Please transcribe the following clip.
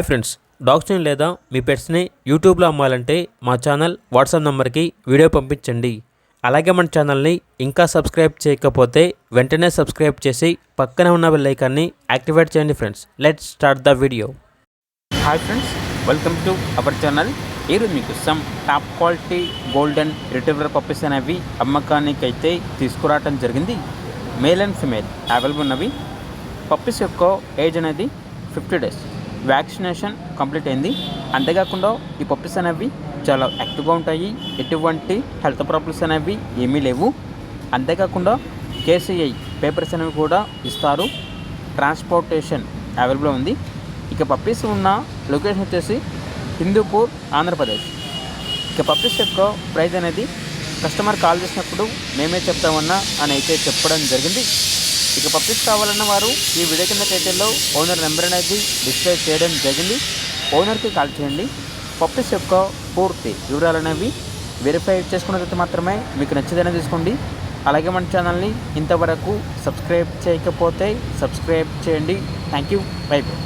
Friends, డాగ్స్ని లేదా మీ పెట్స్ని యూట్యూబ్లో అమ్మాలంటే మా ఛానల్ వాట్సాప్ నెంబర్కి వీడియో పంపించండి. అలాగే మన ఛానల్ని ఇంకా సబ్స్క్రైబ్ చేయకపోతే వెంటనే సబ్స్క్రైబ్ చేసి పక్కనే ఉన్న బెల్ ఐకాన్ని యాక్టివేట్ చేయండి. Friends, let's start the video. Hi friends, welcome to our channel. ఈరోజు మీకు some top quality golden retriever puppies అనేవి అమ్మకానికి అయితే తీసుకురావడం జరిగింది. మేల్ అండ్ ఫిమేల్ అవైలబుల్ ఉన్నవి. పప్పీస్ యొక్క ఏజ్ అనేది 50 days. వ్యాక్సినేషన్ కంప్లీట్ అయింది. అంతేకాకుండా ఈ పప్పీస్ అనేవి చాలా యాక్టివ్గా ఉంటాయి. ఎటువంటి హెల్త్ ప్రాబ్లమ్స్ అనేవి ఏమీ లేవు. అంతేకాకుండా KCI పేపర్స్ అనేవి కూడా ఇస్తారు. ట్రాన్స్పోర్టేషన్ అవైలబుల్ ఉంది. ఇక పప్పీస్ ఉన్న లొకేషన్ వచ్చేసి హిందూపూర్, ఆంధ్రప్రదేశ్. ఇక పప్పీస్ యొక్క ప్రైస్ అనేది కస్టమర్ కాల్ చేసినప్పుడు మేమే చెప్తామన్నా అని అయితే చెప్పడం జరిగింది. ఇక పప్పీస్ కావాలన్న వారు ఈ వీడియో కింద టైటిల్లో ఓనర్ నెంబర్ అనేది డిస్ప్లే చేయడం జరిగింది. ఓనర్కి కాల్ చేయండి. పప్పీస్ యొక్క పూర్తి వివరాలు అనేవి వెరిఫై చేసుకున్న తర్వాత మాత్రమే మీకు నచ్చేదైనా తీసుకోండి. అలాగే మన ఛానల్ని ఇంతవరకు సబ్స్క్రైబ్ చేయకపోతే సబ్స్క్రైబ్ చేయండి. Thank you. By by.